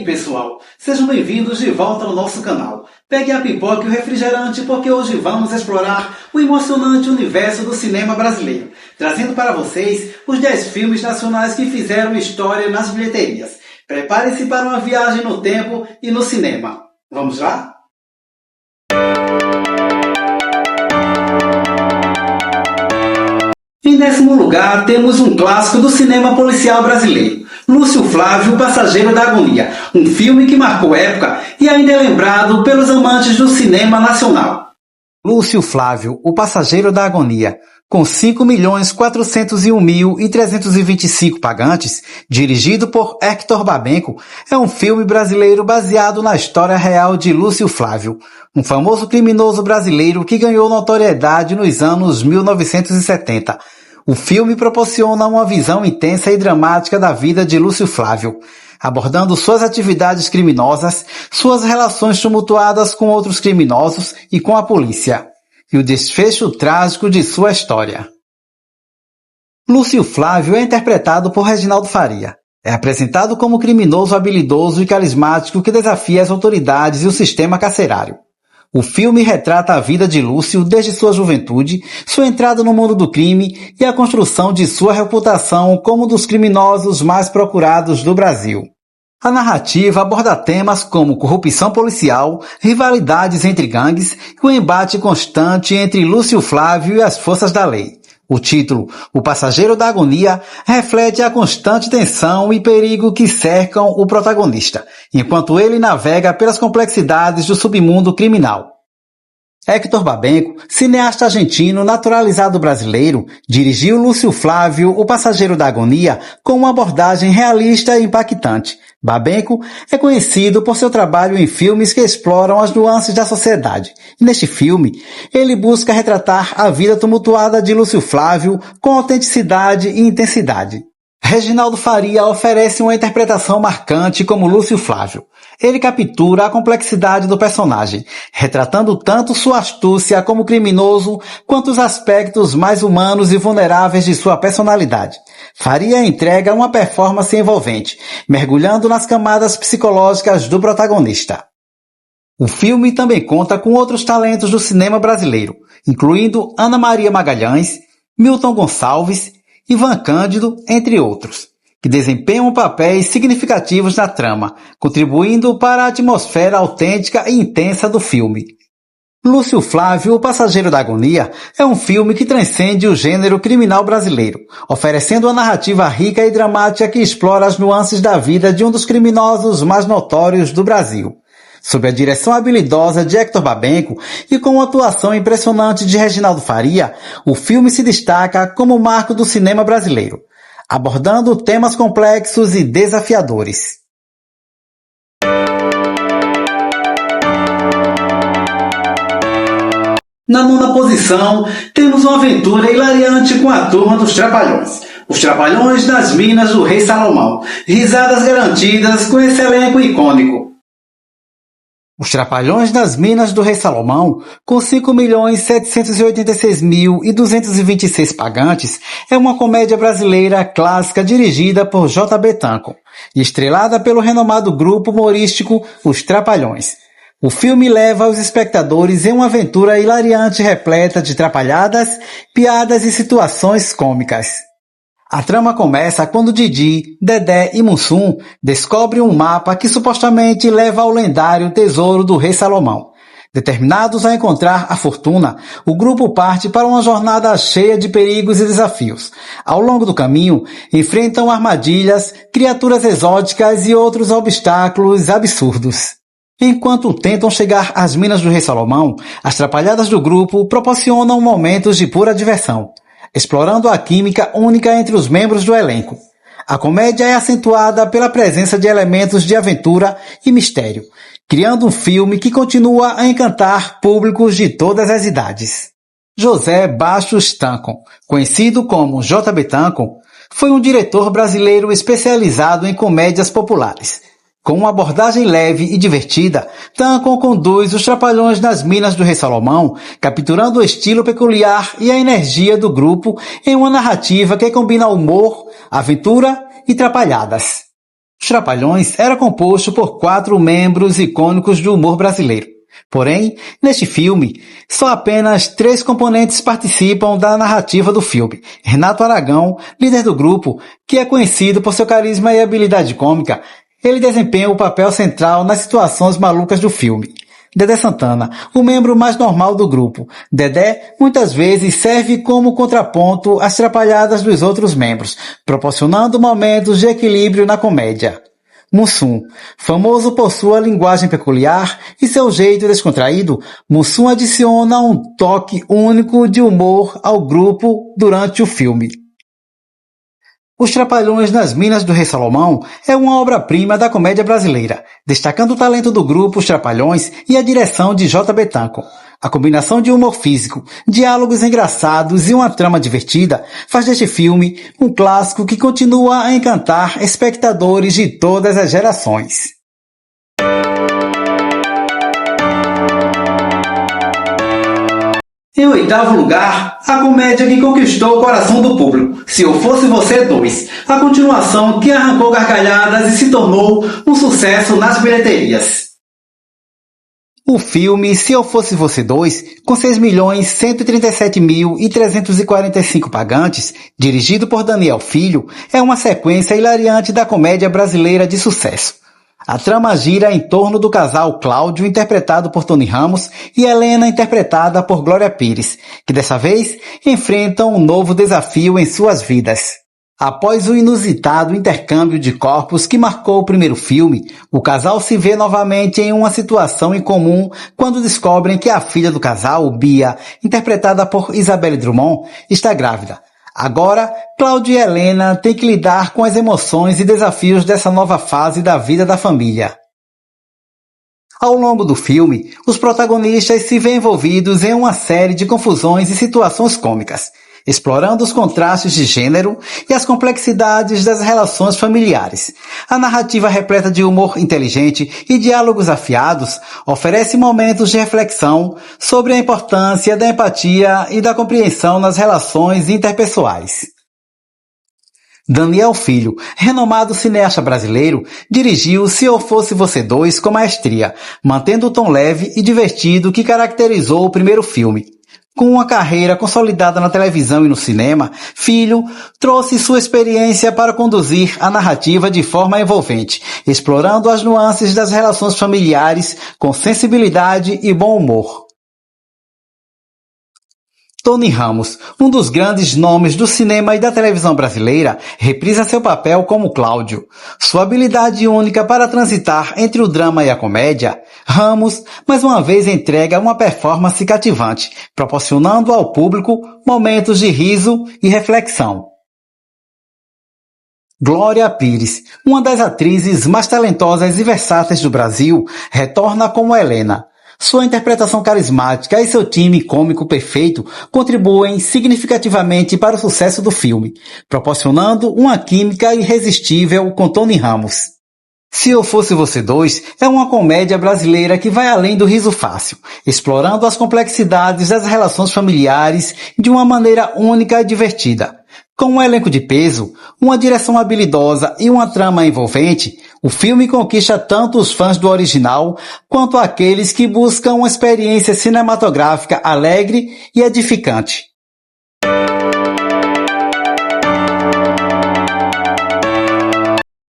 pessoal, sejam bem-vindos de volta ao nosso canal. Pegue a pipoca e o refrigerante porque hoje vamos explorar o emocionante universo do cinema brasileiro, trazendo para vocês os 10 filmes nacionais que fizeram história nas bilheterias. Prepare-se para uma viagem no tempo e no cinema. Vamos lá? Em 10º lugar, temos um clássico do cinema policial brasileiro, Lúcio Flávio, O Passageiro da Agonia, um filme que marcou época e ainda é lembrado pelos amantes do cinema nacional. Lúcio Flávio, O Passageiro da Agonia, com 5.401.325 pagantes, dirigido por Hector Babenco, é um filme brasileiro baseado na história real de Lúcio Flávio, um famoso criminoso brasileiro que ganhou notoriedade nos anos 1970. O filme proporciona uma visão intensa e dramática da vida de Lúcio Flávio, abordando suas atividades criminosas, suas relações tumultuadas com outros criminosos e com a polícia, e o desfecho trágico de sua história. Lúcio Flávio é interpretado por Reginaldo Faria. É apresentado como criminoso habilidoso e carismático que desafia as autoridades e o sistema carcerário. O filme retrata a vida de Lúcio desde sua juventude, sua entrada no mundo do crime e a construção de sua reputação como um dos criminosos mais procurados do Brasil. A narrativa aborda temas como corrupção policial, rivalidades entre gangues e o embate constante entre Lúcio Flávio e as forças da lei. O título, O Passageiro da Agonia, reflete a constante tensão e perigo que cercam o protagonista, enquanto ele navega pelas complexidades do submundo criminal. Hector Babenco, cineasta argentino naturalizado brasileiro, dirigiu Lúcio Flávio, O Passageiro da Agonia, com uma abordagem realista e impactante. Babenco é conhecido por seu trabalho em filmes que exploram as nuances da sociedade. E neste filme, ele busca retratar a vida tumultuada de Lúcio Flávio com autenticidade e intensidade. Reginaldo Faria oferece uma interpretação marcante como Lúcio Flávio. Ele captura a complexidade do personagem, retratando tanto sua astúcia como criminoso, quanto os aspectos mais humanos e vulneráveis de sua personalidade. Faria entrega uma performance envolvente, mergulhando nas camadas psicológicas do protagonista. O filme também conta com outros talentos do cinema brasileiro, incluindo Ana Maria Magalhães, Milton Gonçalves, Ivan Cândido, entre outros, que desempenham papéis significativos na trama, contribuindo para a atmosfera autêntica e intensa do filme. Lúcio Flávio, O Passageiro da Agonia, é um filme que transcende o gênero criminal brasileiro, oferecendo uma narrativa rica e dramática que explora as nuances da vida de um dos criminosos mais notórios do Brasil. Sob a direção habilidosa de Hector Babenco e com uma atuação impressionante de Reginaldo Faria, o filme se destaca como marco do cinema brasileiro, abordando temas complexos e desafiadores. Na 9ª posição, temos uma aventura hilariante com a turma dos Trapalhões. Os Trapalhões nas Minas do Rei Salomão. Risadas garantidas com esse elenco icônico. Os Trapalhões nas Minas do Rei Salomão, com 5.786.226 pagantes, é uma comédia brasileira clássica dirigida por J.B. Tancon e estrelada pelo renomado grupo humorístico Os Trapalhões. O filme leva os espectadores em uma aventura hilariante repleta de trapalhadas, piadas e situações cômicas. A trama começa quando Didi, Dedé e Mussum descobrem um mapa que supostamente leva ao lendário tesouro do Rei Salomão. Determinados a encontrar a fortuna, o grupo parte para uma jornada cheia de perigos e desafios. Ao longo do caminho, enfrentam armadilhas, criaturas exóticas e outros obstáculos absurdos. Enquanto tentam chegar às Minas do Rei Salomão, as trapalhadas do grupo proporcionam momentos de pura diversão, explorando a química única entre os membros do elenco. A comédia é acentuada pela presença de elementos de aventura e mistério, criando um filme que continua a encantar públicos de todas as idades. José Bastos Tancon, conhecido como J.B. Tancon, foi um diretor brasileiro especializado em comédias populares. Com uma abordagem leve e divertida, Tancon conduz os Trapalhões nas Minas do Rei Salomão, capturando o estilo peculiar e a energia do grupo em uma narrativa que combina humor, aventura e trapalhadas. Os Trapalhões era composto por 4 membros icônicos do humor brasileiro. Porém, neste filme, só apenas 3 componentes participam da narrativa do filme. Renato Aragão, líder do grupo, que é conhecido por seu carisma e habilidade cômica, ele desempenha o papel central nas situações malucas do filme. Dedé Santana, o membro mais normal do grupo. Dedé muitas vezes serve como contraponto às trapalhadas dos outros membros, proporcionando momentos de equilíbrio na comédia. Mussum, famoso por sua linguagem peculiar e seu jeito descontraído, Mussum adiciona um toque único de humor ao grupo durante o filme. Os Trapalhões nas Minas do Rei Salomão é uma obra-prima da comédia brasileira, destacando o talento do grupo Os Trapalhões e a direção de J. Betanco. A combinação de humor físico, diálogos engraçados e uma trama divertida faz deste filme um clássico que continua a encantar espectadores de todas as gerações. Em oitavo lugar, a comédia que conquistou o coração do público, Se Eu Fosse Você 2, a continuação que arrancou gargalhadas e se tornou um sucesso nas bilheterias. O filme Se Eu Fosse Você 2, com 6.137.345 pagantes, dirigido por Daniel Filho, é uma sequência hilariante da comédia brasileira de sucesso. A trama gira em torno do casal Cláudio, interpretado por Tony Ramos, e Helena, interpretada por Glória Pires, que dessa vez enfrentam um novo desafio em suas vidas. Após o inusitado intercâmbio de corpos que marcou o primeiro filme, o casal se vê novamente em uma situação incomum quando descobrem que a filha do casal, Bia, interpretada por Isabelle Drummond, está grávida. Agora, Cláudio e Helena têm que lidar com as emoções e desafios dessa nova fase da vida da família. Ao longo do filme, os protagonistas se veem envolvidos em uma série de confusões e situações cômicas, explorando os contrastes de gênero e as complexidades das relações familiares. A narrativa repleta de humor inteligente e diálogos afiados oferece momentos de reflexão sobre a importância da empatia e da compreensão nas relações interpessoais. Daniel Filho, renomado cineasta brasileiro, dirigiu Se Eu Fosse Você 2 com maestria, mantendo o tom leve e divertido que caracterizou o primeiro filme. Com uma carreira consolidada na televisão e no cinema, Filho trouxe sua experiência para conduzir a narrativa de forma envolvente, explorando as nuances das relações familiares com sensibilidade e bom humor. Tony Ramos, um dos grandes nomes do cinema e da televisão brasileira, reprisa seu papel como Cláudio. Sua habilidade única para transitar entre o drama e a comédia, Ramos mais uma vez entrega uma performance cativante, proporcionando ao público momentos de riso e reflexão. Glória Pires, uma das atrizes mais talentosas e versáteis do Brasil, retorna como Helena. Sua interpretação carismática e seu time cômico perfeito contribuem significativamente para o sucesso do filme, proporcionando uma química irresistível com Tony Ramos. Se Eu Fosse Você 2 é uma comédia brasileira que vai além do riso fácil, explorando as complexidades das relações familiares de uma maneira única e divertida. Com um elenco de peso, uma direção habilidosa e uma trama envolvente, o filme conquista tanto os fãs do original quanto aqueles que buscam uma experiência cinematográfica alegre e edificante.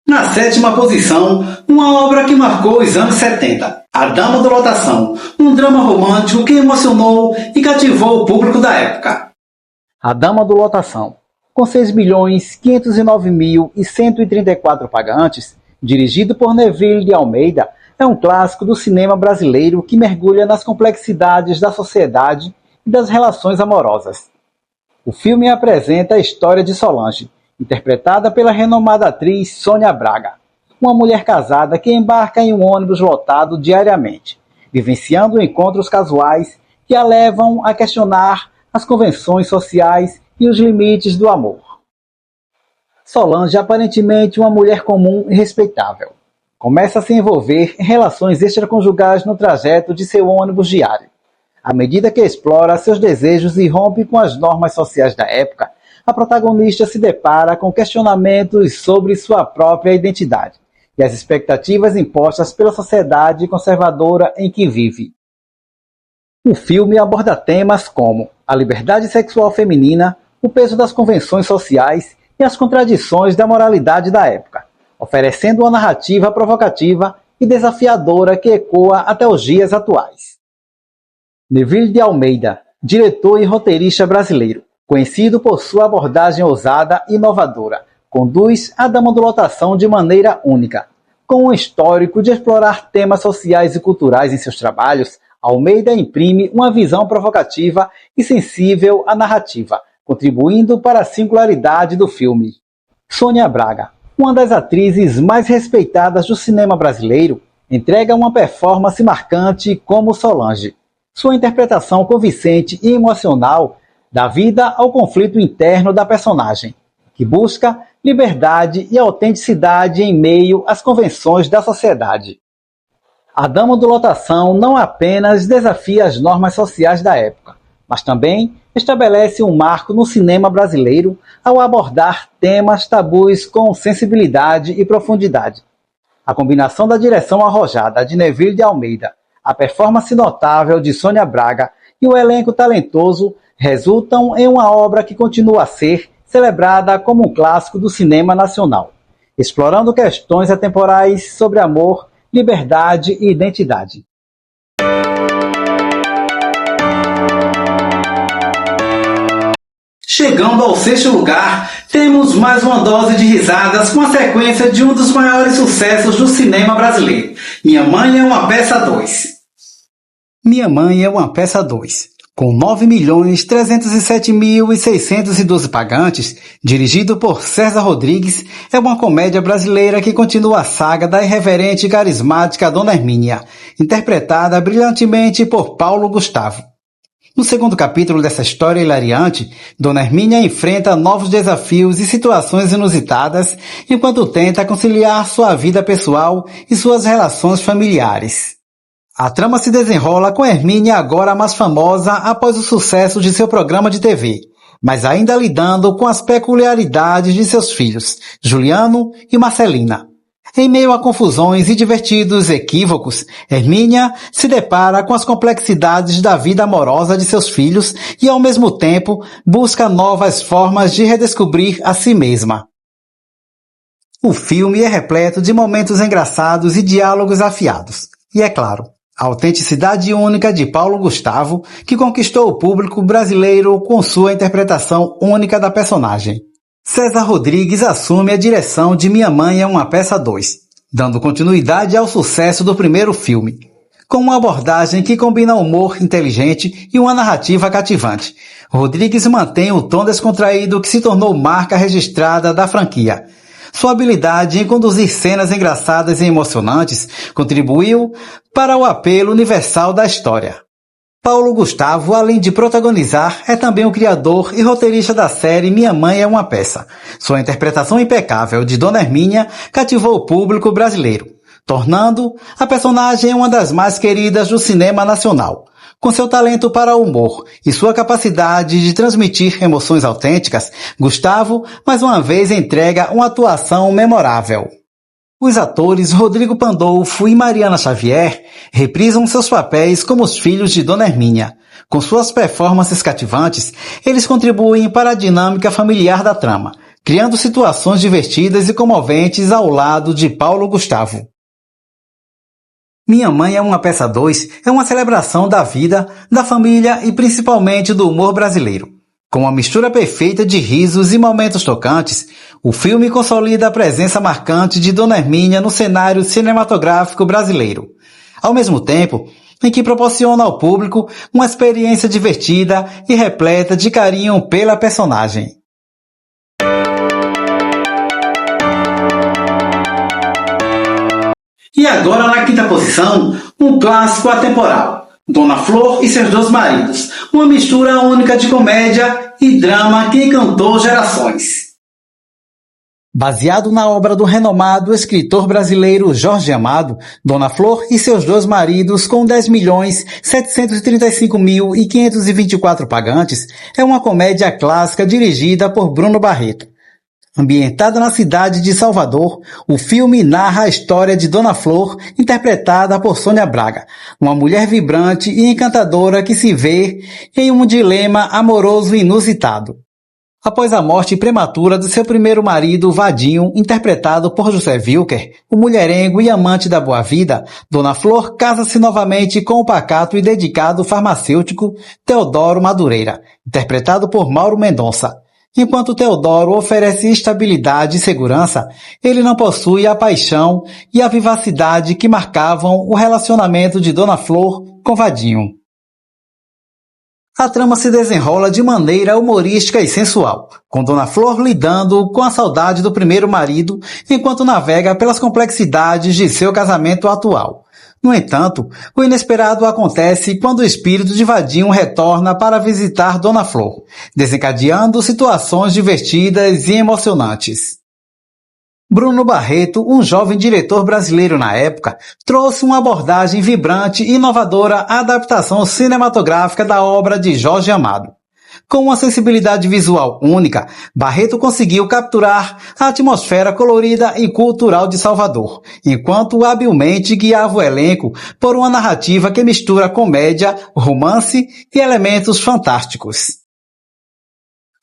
Na sétima posição, uma obra que marcou os anos 70, A Dama da Lotação, um drama romântico que emocionou e cativou o público da época. A Dama da Lotação, com 6.509.134 pagantes, dirigido por Neville de Almeida, é um clássico do cinema brasileiro que mergulha nas complexidades da sociedade e das relações amorosas. O filme apresenta a história de Solange, interpretada pela renomada atriz Sônia Braga, uma mulher casada que embarca em um ônibus lotado diariamente, vivenciando encontros casuais que a levam a questionar as convenções sociais e os limites do amor. Solange é aparentemente uma mulher comum e respeitável. Começa a se envolver em relações extraconjugais no trajeto de seu ônibus diário. À medida que explora seus desejos e rompe com as normas sociais da época, a protagonista se depara com questionamentos sobre sua própria identidade e as expectativas impostas pela sociedade conservadora em que vive. O filme aborda temas como a liberdade sexual feminina, o peso das convenções sociais e as contradições da moralidade da época, oferecendo uma narrativa provocativa e desafiadora que ecoa até os dias atuais. Neville de Almeida, diretor e roteirista brasileiro, conhecido por sua abordagem ousada e inovadora, conduz A Dama do Lotação de maneira única. Com um histórico de explorar temas sociais e culturais em seus trabalhos, Almeida imprime uma visão provocativa e sensível à narrativa, contribuindo para a singularidade do filme. Sônia Braga, uma das atrizes mais respeitadas do cinema brasileiro, entrega uma performance marcante como Solange. Sua interpretação convincente e emocional dá vida ao conflito interno da personagem, que busca liberdade e autenticidade em meio às convenções da sociedade. A Dama do Lotação não apenas desafia as normas sociais da época, mas também estabelece um marco no cinema brasileiro ao abordar temas tabus com sensibilidade e profundidade. A combinação da direção arrojada de Neville de Almeida, a performance notável de Sônia Braga e o elenco talentoso resultam em uma obra que continua a ser celebrada como um clássico do cinema nacional, explorando questões atemporais sobre amor, liberdade e identidade. Chegando ao sexto lugar, temos mais uma dose de risadas com a sequência de um dos maiores sucessos do cinema brasileiro, Minha Mãe é uma Peça 2. Minha Mãe é uma Peça 2. Com 9.307.612 pagantes, dirigido por César Rodrigues, é uma comédia brasileira que continua a saga da irreverente e carismática Dona Hermínia, interpretada brilhantemente por Paulo Gustavo. No segundo capítulo dessa história hilariante, Dona Hermínia enfrenta novos desafios e situações inusitadas enquanto tenta conciliar sua vida pessoal e suas relações familiares. A trama se desenrola com Hermínia agora mais famosa após o sucesso de seu programa de TV, mas ainda lidando com as peculiaridades de seus filhos, Juliano e Marcelina. Em meio a confusões e divertidos equívocos, Hermínia se depara com as complexidades da vida amorosa de seus filhos e, ao mesmo tempo, busca novas formas de redescobrir a si mesma. O filme é repleto de momentos engraçados e diálogos afiados. E, é claro, a autenticidade única de Paulo Gustavo, que conquistou o público brasileiro com sua interpretação única da personagem. César Rodrigues assume a direção de Minha Mãe é uma Peça 2, dando continuidade ao sucesso do primeiro filme, com uma abordagem que combina humor inteligente e uma narrativa cativante. Rodrigues mantém o tom descontraído que se tornou marca registrada da franquia. Sua habilidade em conduzir cenas engraçadas e emocionantes contribuiu para o apelo universal da história. Paulo Gustavo, além de protagonizar, é também o criador e roteirista da série Minha Mãe é uma Peça. Sua interpretação impecável de Dona Hermínia cativou o público brasileiro, tornando a personagem uma das mais queridas do cinema nacional. Com seu talento para o humor e sua capacidade de transmitir emoções autênticas, Gustavo, mais uma vez, entrega uma atuação memorável. Os atores Rodrigo Pandolfo e Mariana Xavier reprisam seus papéis como os filhos de Dona Hermínia. Com suas performances cativantes, eles contribuem para a dinâmica familiar da trama, criando situações divertidas e comoventes ao lado de Paulo Gustavo. Minha Mãe é uma Peça 2 é uma celebração da vida, da família e principalmente do humor brasileiro. Com uma mistura perfeita de risos e momentos tocantes, o filme consolida a presença marcante de Dona Hermínia no cenário cinematográfico brasileiro, ao mesmo tempo em que proporciona ao público uma experiência divertida e repleta de carinho pela personagem. E agora na quinta posição, um clássico atemporal, Dona Flor e seus dois maridos, uma mistura única de comédia e drama que encantou gerações. Baseado na obra do renomado escritor brasileiro Jorge Amado, Dona Flor e seus dois maridos com 10.735.524 pagantes, é uma comédia clássica dirigida por Bruno Barreto. Ambientada na cidade de Salvador, o filme narra a história de Dona Flor, interpretada por Sônia Braga, uma mulher vibrante e encantadora que se vê em um dilema amoroso e inusitado. Após a morte prematura de seu primeiro marido, Vadinho, interpretado por José Wilker, o mulherengo e amante da boa vida, Dona Flor casa-se novamente com o pacato e dedicado farmacêutico Teodoro Madureira, interpretado por Mauro Mendonça. Enquanto Teodoro oferece estabilidade e segurança, ele não possui a paixão e a vivacidade que marcavam o relacionamento de Dona Flor com Vadinho. A trama se desenrola de maneira humorística e sensual, com Dona Flor lidando com a saudade do primeiro marido enquanto navega pelas complexidades de seu casamento atual. No entanto, o inesperado acontece quando o espírito de Vadinho retorna para visitar Dona Flor, desencadeando situações divertidas e emocionantes. Bruno Barreto, um jovem diretor brasileiro na época, trouxe uma abordagem vibrante e inovadora à adaptação cinematográfica da obra de Jorge Amado. Com uma sensibilidade visual única, Barreto conseguiu capturar a atmosfera colorida e cultural de Salvador, enquanto habilmente guiava o elenco por uma narrativa que mistura comédia, romance e elementos fantásticos.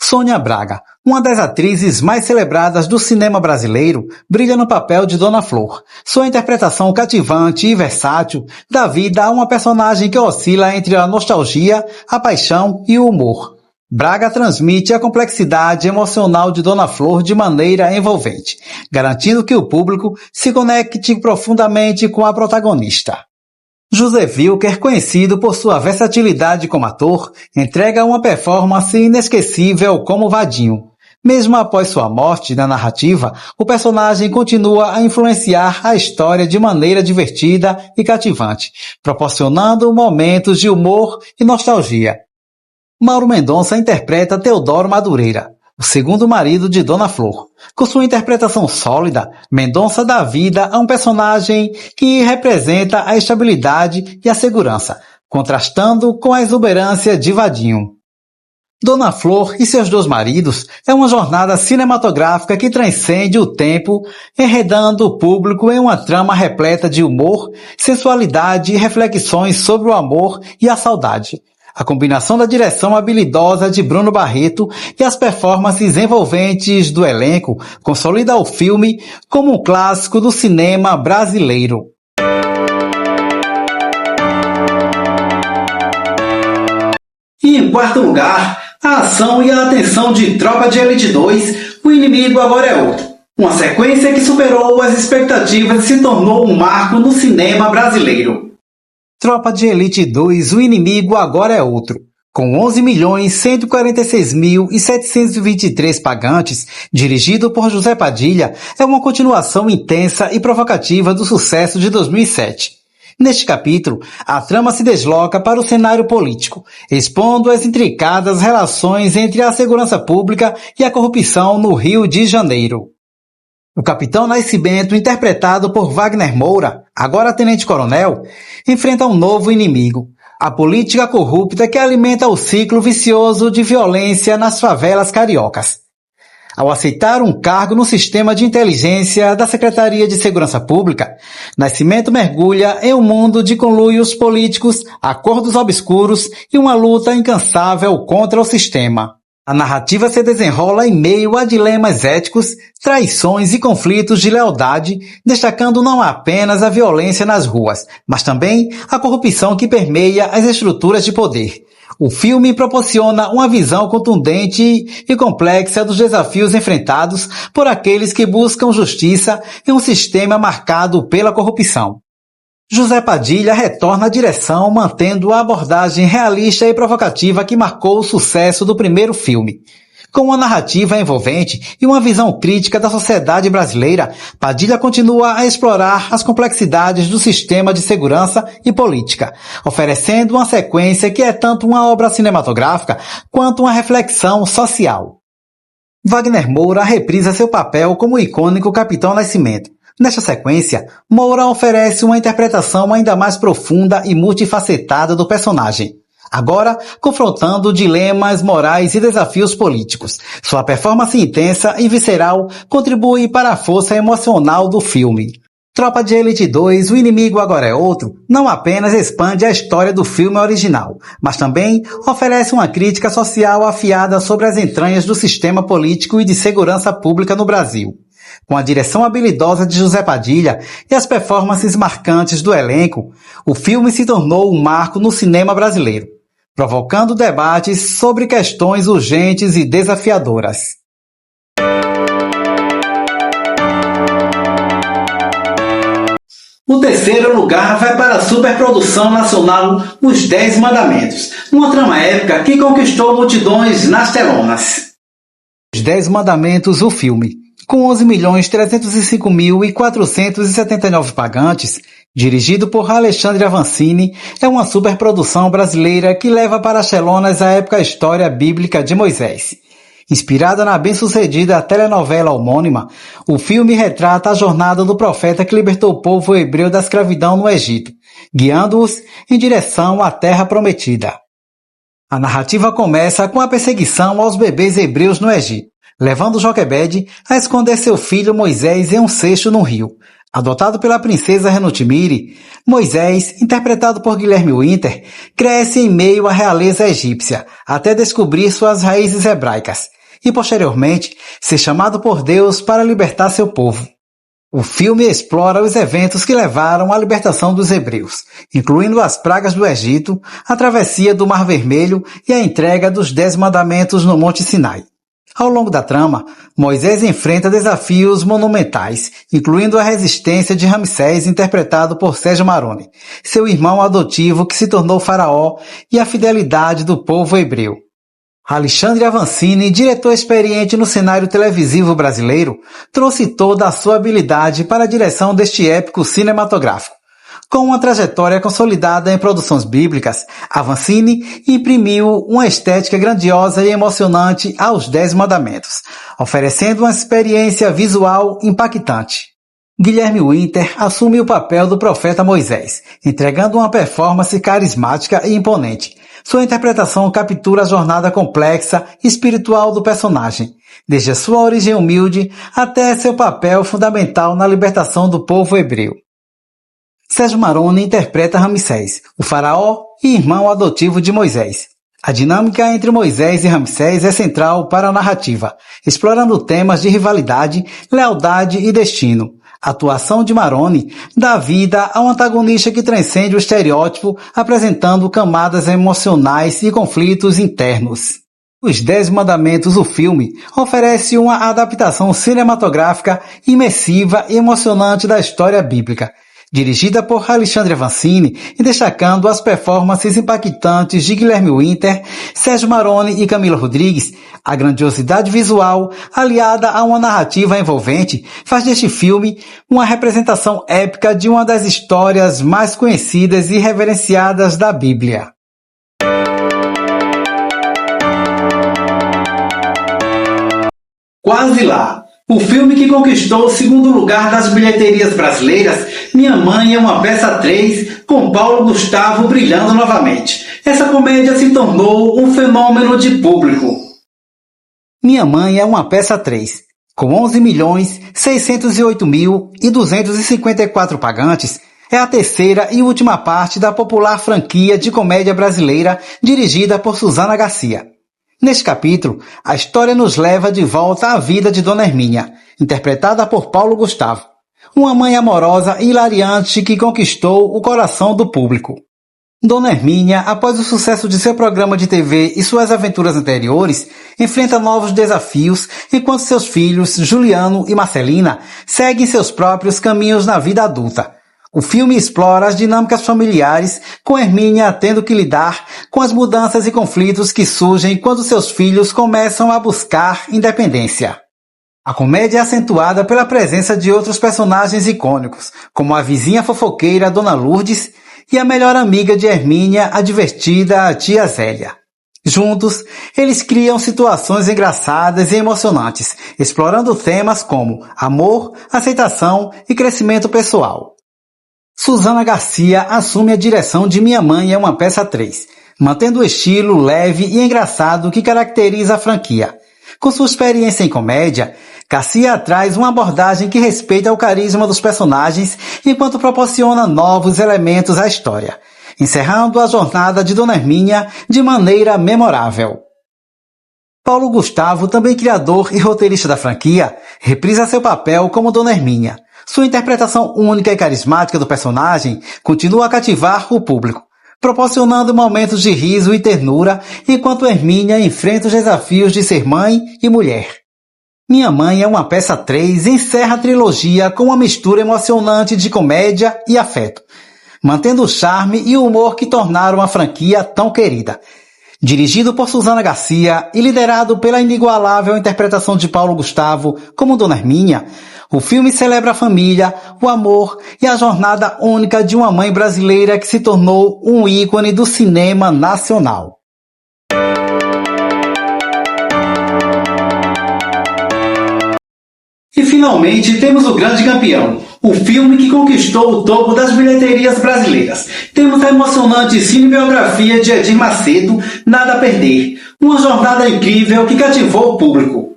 Sônia Braga, uma das atrizes mais celebradas do cinema brasileiro, brilha no papel de Dona Flor. Sua interpretação cativante e versátil dá vida a uma personagem que oscila entre a nostalgia, a paixão e o humor. Braga transmite a complexidade emocional de Dona Flor de maneira envolvente, garantindo que o público se conecte profundamente com a protagonista. José Wilker, conhecido por sua versatilidade como ator, entrega uma performance inesquecível como Vadinho. Mesmo após sua morte na narrativa, o personagem continua a influenciar a história de maneira divertida e cativante, proporcionando momentos de humor e nostalgia. Mauro Mendonça interpreta Teodoro Madureira, o segundo marido de Dona Flor. Com sua interpretação sólida, Mendonça dá vida a um personagem que representa a estabilidade e a segurança, contrastando com a exuberância de Vadinho. Dona Flor e seus dois maridos é uma jornada cinematográfica que transcende o tempo, enredando o público em uma trama repleta de humor, sensualidade e reflexões sobre o amor e a saudade. A combinação da direção habilidosa de Bruno Barreto e as performances envolventes do elenco consolida o filme como um clássico do cinema brasileiro. E em quarto lugar, a ação e a atenção de Tropa de Elite 2, O Inimigo Agora é Outro. Uma sequência que superou as expectativas e se tornou um marco no cinema brasileiro. Tropa de Elite 2, O Inimigo Agora é Outro. Com 11.146.723 pagantes, dirigido por José Padilha, é uma continuação intensa e provocativa do sucesso de 2007. Neste capítulo, a trama se desloca para o cenário político, expondo as intricadas relações entre a segurança pública e a corrupção no Rio de Janeiro. O Capitão Nascimento, interpretado por Wagner Moura, agora tenente-coronel, enfrenta um novo inimigo, a política corrupta que alimenta o ciclo vicioso de violência nas favelas cariocas. Ao aceitar um cargo no sistema de inteligência da Secretaria de Segurança Pública, Nascimento mergulha em um mundo de conluios políticos, acordos obscuros e uma luta incansável contra o sistema. A narrativa se desenrola em meio a dilemas éticos, traições e conflitos de lealdade, destacando não apenas a violência nas ruas, mas também a corrupção que permeia as estruturas de poder. O filme proporciona uma visão contundente e complexa dos desafios enfrentados por aqueles que buscam justiça em um sistema marcado pela corrupção. José Padilha retorna à direção mantendo a abordagem realista e provocativa que marcou o sucesso do primeiro filme. Com uma narrativa envolvente e uma visão crítica da sociedade brasileira, Padilha continua a explorar as complexidades do sistema de segurança e política, oferecendo uma sequência que é tanto uma obra cinematográfica quanto uma reflexão social. Wagner Moura reprisa seu papel como icônico Capitão Nascimento. Nesta sequência, Moura oferece uma interpretação ainda mais profunda e multifacetada do personagem. agora confrontando dilemas morais e desafios políticos. Sua performance intensa e visceral contribui para a força emocional do filme. Tropa de Elite 2, O Inimigo Agora é Outro, não apenas expande a história do filme original, mas também oferece uma crítica social afiada sobre as entranhas do sistema político e de segurança pública no Brasil. Com a direção habilidosa de José Padilha e as performances marcantes do elenco, o filme se tornou um marco no cinema brasileiro, provocando debates sobre questões urgentes e desafiadoras. O terceiro lugar vai para a superprodução nacional Os 10 Mandamentos, uma trama épica que conquistou multidões nas telonas. Os 10 Mandamentos, o filme, com 11.305.479 pagantes, dirigido por Alexandre Avancini, é uma superprodução brasileira que leva para as telonas a épica história bíblica de Moisés. Inspirada na bem-sucedida telenovela homônima, o filme retrata a jornada do profeta que libertou o povo hebreu da escravidão no Egito, guiando-os em direção à Terra Prometida. A narrativa começa com a perseguição aos bebês hebreus no Egito, levando Joquebede a esconder seu filho Moisés em um cesto no rio. Adotado pela princesa Renutimire, Moisés, interpretado por Guilherme Winter, cresce em meio à realeza egípcia, até descobrir suas raízes hebraicas, e posteriormente ser chamado por Deus para libertar seu povo. O filme explora os eventos que levaram à libertação dos hebreus, incluindo as pragas do Egito, a travessia do Mar Vermelho e a entrega dos 10 mandamentos no Monte Sinai. Ao longo da trama, Moisés enfrenta desafios monumentais, incluindo a resistência de Ramsés, interpretado por Sérgio Maroni, seu irmão adotivo que se tornou faraó, e a fidelidade do povo hebreu. Alexandre Avancini, diretor experiente no cenário televisivo brasileiro, trouxe toda a sua habilidade para a direção deste épico cinematográfico. Com uma trajetória consolidada em produções bíblicas, Avancini imprimiu uma estética grandiosa e emocionante aos 10 Mandamentos, oferecendo uma experiência visual impactante. Guilherme Winter assume o papel do profeta Moisés, entregando uma performance carismática e imponente. Sua interpretação captura a jornada complexa e espiritual do personagem, desde a sua origem humilde até seu papel fundamental na libertação do povo hebreu. Sérgio Maroni interpreta Ramsés, o faraó e irmão adotivo de Moisés. A dinâmica entre Moisés e Ramsés é central para a narrativa, explorando temas de rivalidade, lealdade e destino. A atuação de Maroni dá vida a um antagonista que transcende o estereótipo, apresentando camadas emocionais e conflitos internos. Os 10 Mandamentos, o filme, oferece uma adaptação cinematográfica imersiva e emocionante da história bíblica, dirigida por Alexandre Avancini e destacando as performances impactantes de Guilherme Winter, Sérgio Maroni e Camila Rodrigues. A grandiosidade visual, aliada a uma narrativa envolvente, faz deste filme uma representação épica de uma das histórias mais conhecidas e reverenciadas da Bíblia. Quase lá! O filme que conquistou o segundo lugar das bilheterias brasileiras, Minha Mãe é uma Peça 3, com Paulo Gustavo brilhando novamente. Essa comédia se tornou um fenômeno de público. Minha Mãe é uma Peça 3, com 11.608.254 pagantes, é a terceira e última parte da popular franquia de comédia brasileira dirigida por Susana Garcia. Neste capítulo, a história nos leva de volta à vida de Dona Hermínia, interpretada por Paulo Gustavo, uma mãe amorosa e hilariante que conquistou o coração do público. Dona Hermínia, após o sucesso de seu programa de TV e suas aventuras anteriores, enfrenta novos desafios enquanto seus filhos, Juliano e Marcelina, seguem seus próprios caminhos na vida adulta. O filme explora as dinâmicas familiares, com Hermínia tendo que lidar com as mudanças e conflitos que surgem quando seus filhos começam a buscar independência. A comédia é acentuada pela presença de outros personagens icônicos, como a vizinha fofoqueira Dona Lourdes e a melhor amiga de Hermínia, a divertida tia Zélia. Juntos, eles criam situações engraçadas e emocionantes, explorando temas como amor, aceitação e crescimento pessoal. Susana Garcia assume a direção de Minha Mãe é uma Peça 3. mantendo o estilo leve e engraçado que caracteriza a franquia. Com sua experiência em comédia, Garcia traz uma abordagem que respeita o carisma dos personagens enquanto proporciona novos elementos à história, encerrando a jornada de Dona Hermínia de maneira memorável. Paulo Gustavo, também criador e roteirista da franquia, reprisa seu papel como Dona Hermínia. Sua interpretação única e carismática do personagem continua a cativar o público, proporcionando momentos de riso e ternura enquanto Hermínia enfrenta os desafios de ser mãe e mulher. Minha Mãe é uma peça 3 e encerra a trilogia com uma mistura emocionante de comédia e afeto, mantendo o charme e o humor que tornaram a franquia tão querida. Dirigido por Susana Garcia e liderado pela inigualável interpretação de Paulo Gustavo como Dona Hermínia, o filme celebra a família, o amor e a jornada única de uma mãe brasileira que se tornou um ícone do cinema nacional. E finalmente temos o grande campeão, o filme que conquistou o topo das bilheterias brasileiras. Temos a emocionante cinebiografia de Edir Macedo, Nada a Perder, uma jornada incrível que cativou o público.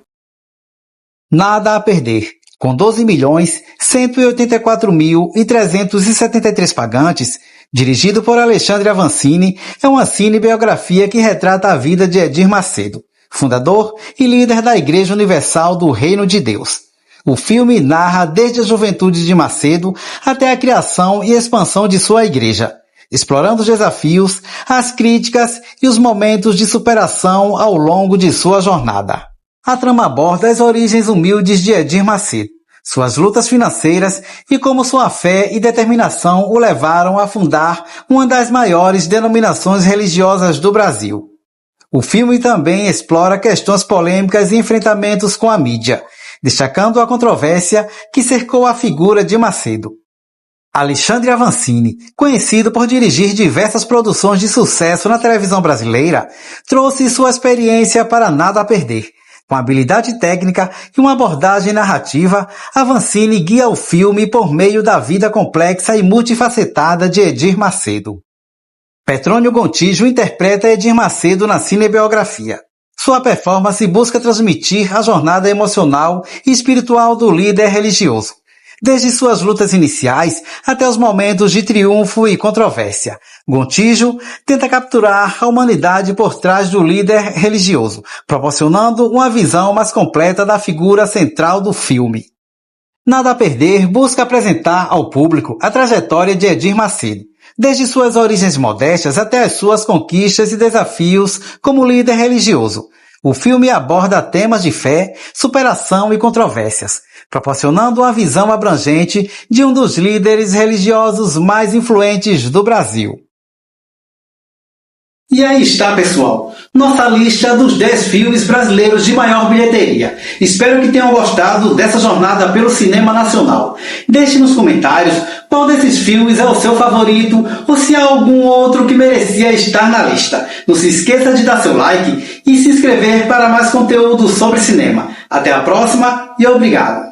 Nada a Perder, com 12.184.373 pagantes, dirigido por Alexandre Avancini, é uma cinebiografia que retrata a vida de Edir Macedo, fundador e líder da Igreja Universal do Reino de Deus. O filme narra desde a juventude de Macedo até a criação e expansão de sua igreja, explorando os desafios, as críticas e os momentos de superação ao longo de sua jornada. A trama aborda as origens humildes de Edir Macedo, suas lutas financeiras e como sua fé e determinação o levaram a fundar uma das maiores denominações religiosas do Brasil. O filme também explora questões polêmicas e enfrentamentos com a mídia, destacando a controvérsia que cercou a figura de Macedo. Alexandre Avancini, conhecido por dirigir diversas produções de sucesso na televisão brasileira, trouxe sua experiência para Nada a Perder. Com habilidade técnica e uma abordagem narrativa, Avancini guia o filme por meio da vida complexa e multifacetada de Edir Macedo. Petrônio Gontijo interpreta Edir Macedo na cinebiografia. Sua performance busca transmitir a jornada emocional e espiritual do líder religioso, desde suas lutas iniciais até os momentos de triunfo e controvérsia. Gontijo tenta capturar a humanidade por trás do líder religioso, proporcionando uma visão mais completa da figura central do filme. Nada a Perder busca apresentar ao público a trajetória de Edir Macedo, desde suas origens modestas até as suas conquistas e desafios como líder religioso. O filme aborda temas de fé, superação e controvérsias, proporcionando uma visão abrangente de um dos líderes religiosos mais influentes do Brasil. E aí está, pessoal, nossa lista dos 10 filmes brasileiros de maior bilheteria. Espero que tenham gostado dessa jornada pelo cinema nacional. Deixe nos comentários qual desses filmes é o seu favorito ou se há algum outro que merecia estar na lista. Não se esqueça de dar seu like e se inscrever para mais conteúdo sobre cinema. Até a próxima e obrigado!